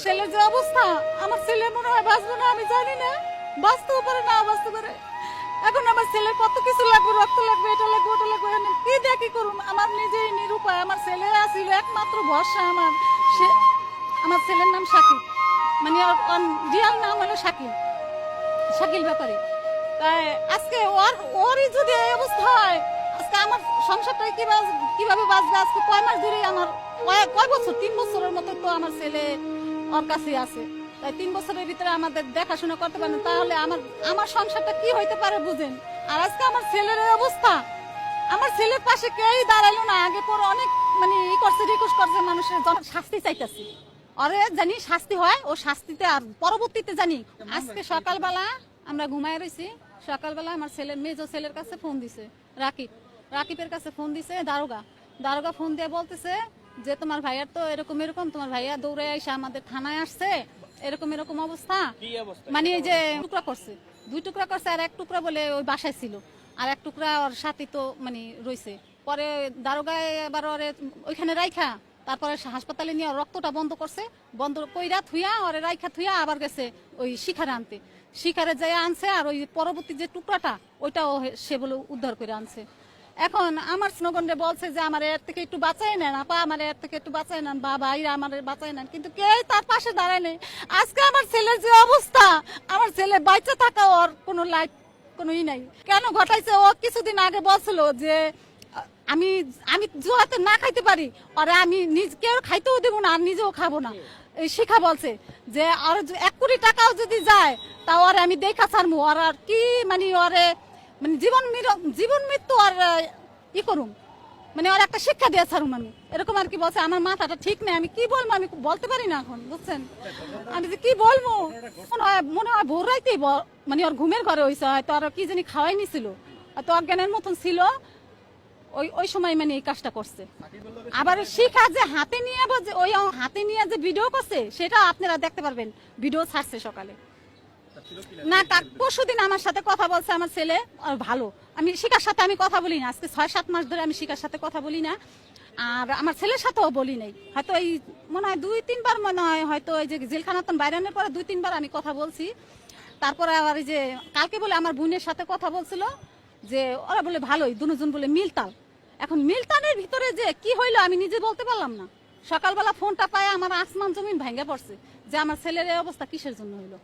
ছেলের যে অবস্থা, আমার ছেলে মনে হয় বাঁচবে না, আমি জানি না, বাঁচতেও পারে না বাঁচতে পারে। এখন আমার ছেলের কত কিছু লাগবে, রক্ত লাগবে, এটা লাগবে, ওটা লাগবে, কি দিয়ে কি করুম? আমার নিজেই নিরুপায়। আমার ছেলে আসছিল একমাত্র ভরসা আমার। সে আমার ছেলের নাম শাকিল, মানে ওর রিয়াল নাম হলো শাকিল, শাকিল ব্যাপারী। তাই আজকে ওরই যদি এই অবস্থা হয়, আজকে আমার সংসারটা কিভাবে বাঁচবে? আজকে কয় মাস ধরে আমার কয় বছর, 3 বছরের মতো তো আমার ছেলে ওর কাছে আছে। তাই 3 বছরের ভিতরে আমাদের দেখাশোনা করতে পারেন, তাহলে আমার সংসারটা কি হইতে পারে বুঝেন। আর আজকে আমার ছেলের এই অবস্থা, আমার ছেলের পাশে কেউই দাঁড়াইলো না। আগে পর অনেক মানে রিকোয়েস্ট করছে মানুষের, শাস্তি চাইতেছি, আরে জানি শাস্তি হয়, ও শাস্তিতে আর পরবর্তীতে জানি। আজকে সকালবেলা আমরা ঘুমায় রয়েছি, সকালবেলা আমার ছেলের মেজো ছেলের কাছে ফোন দিছে রাকিবের কাছে ফোন দিছে দারোগা ফোন দিয়ে বলতেছে যে তোমার ভাইয়ার তো এরকম এরকম, তোমার ভাইয়া দৌড়ে এসে আমাদের থানায় আসছে, এরকম অবস্থা। মানে এই যে টুকরা করছে, 2 টুকরা করছে, আর 1 টুকরা বলে ওই বাসায় ছিল, আর 1 টুকরা ওর সাথে তো মানে রয়েছে। পরে দারোগায় এবার ওরে ওইখানে রাইখা তারপরে হাসপাতালে নিয়ে রক্তটা বন্ধ করছে, বন্ধ কইরা থুইয়া ওরে রাইখা থুইয়া আবার গেছে ওই শিখারে আনতে, শিখারে যাই আনছে। আর ওই পরবর্তী যে টুকরাটা ওইটাও সে বলে উদ্ধার করে আনছে। এখন আমার স্নোগন্ডে বলছে যে আমার এর থেকে একটু বাঁচাই নেন আপা, আমার এর থেকে একটু বাঁচাই নেন, বা ভাইরা আমার বাঁচাই নেন, কিন্তু কে তার পাশে দাঁড়ায় নেই। আজকে আমার ছেলের যে অবস্থা, আমার ছেলে বাচ্চা থাকা ওর কোনো লাইফ কোনো নাই। কেন ঘটাইছে? ও কিছুদিন আগে বলছিল যে আমি আমি জোয়াতে না খাইতে পারি, আর আমি কেউ খাইতেও দেবো না, আর নিজেও খাবো না। এই শিখা বলছে যে আর 1 কোটি টাকাও যদি যায় তা ওরে আমি দেখা ছাড়বো, আর কি মানে ওরে মানে জীবন মৃত্যু আর ই করুম, মানে ওর একটা শিক্ষা দিয়ে ছাড়ুম আমি, এরকম আর কি বলছে। আমার মাথাটা ঠিক নেই, আমি কি বলবো, আমি বলতে পারি না এখন, বুঝছেন? আমি যে কি বলবো, মনে হয় ভোর রাইতেই মানে ওর ঘুমের ঘরে হয়েছে, হয়তো আর কি জানি খাওয়াই নিছিল, তো অজ্ঞানের মতন ছিল, ওই সময় মানে এই কাজটা করছে। আবার শিখা যে হাতে নিয়ে ওই হাতে নিয়ে যে ভিডিও করছে, সেটা আপনারা দেখতে পারবেন, ভিডিও ছাড়ছে সকালে। না, তার পরশুদিন আমার সাথে কথা বলছে আমার ছেলে, আর ভালো। আমি শিখার সাথে আমি কথা বলি না, আজকে 6-7 মাস ধরে আমি শিখার সাথে কথা বলি না, আর আমার ছেলের সাথেও বলি নাই। হয়তো এই মনে হয় 2-3 বার মনে হয়, হয়তো এই যে জেলখানাতন বাইরানের পরে 2-3 বার আমি কথা বলছি। তারপরে আবার এই যে কালকে বলে আমার বোনের সাথে কথা বলছিল যে ওরা বলে ভালোই, দুজন বলে মিলতাল। এখন মিল্টনের ভিতরে যে কি হইলো আমি নিজে বলতে পারলাম না। সকালবেলা ফোনটা পায় আমার আসমান জমিন ভেঙে পড়ছে যে আমার ছেলের এই অবস্থা কিসের জন্য হইলো।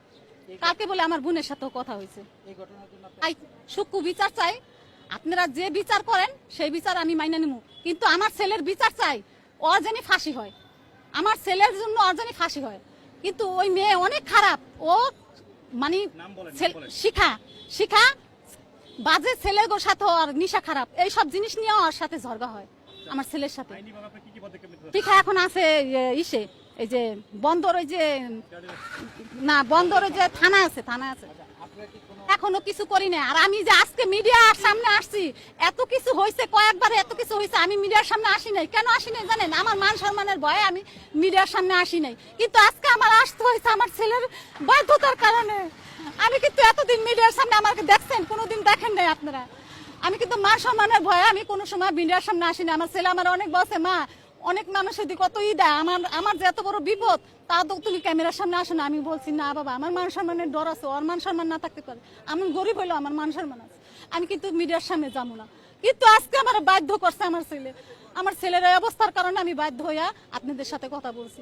কালকে বলে আমার বোনের সাথেও কথা হয়েছে। সূক্ষ্ম বিচার চাই, আপনারা যে বিচার করেন সেই বিচার আমি মাইনে নিব, কিন্তু আমার ছেলের বিচার চাই, ওর জানি ফাঁসি হয়, আমার ছেলের জন্য ওর জানি ফাঁসি হয়। কিন্তু ওই মেয়ে অনেক খারাপ, ও মানে শিখা বাজে ছেলের সাথে আর নিশা খারাপ, এই সব জিনিস নিয়ে ওর সাথে ঝগড়া হয় আমার ছেলের সাথে। ঠিক এখন আছে ইসে এই যে বন্দর, ওই যে না বন্দরে যে থানা আছে এখনো কিছু করি না। আর আমি যে আজকে মিডিয়ার সামনে আসছি, এত কিছু হয়েছে, কয়েকবার এত কিছু হয়েছে, আমি মিডিয়ার সামনে আসি নাই। কেন আসি নাই জানেন? আমার মান সম্মানের ভয়ে আমি মিডিয়ার সামনে আসি নাই, কিন্তু আজকে আমার আসতে হয়েছে আমার ছেলের বাধ্যতার কারণে। আমি কিন্তু এতদিন মিডিয়ার সামনে আমাকে দেখছেন, কোনোদিন দেখেন নাই আপনারা। আমি কিন্তু মান সম্মানের ভয়ে আমি কোনো সময় মিডিয়ার সামনে আসি না। আমার ছেলে আমার অনেক বলছে, মা অনেক মানুষের দিকে কত দেয়, আমার যে এত বড় বিপদ, তা তো তুমি ক্যামেরার সামনে আসো না। আমি বলছি না বাবা, আমার মান সম্মানের ডর আছে, ওর মান সম্মান না থাকতে পারে, আমি গরিব হইলেও আমার মান সম্মান আছে, আমি কিন্তু মিডিয়ার সামনে যাবো না। কিন্তু আজকে আমার বাধ্য করছে আমার ছেলের এই অবস্থার কারণে আমি বাধ্য হইয়া আপনাদের সাথে কথা বলছি।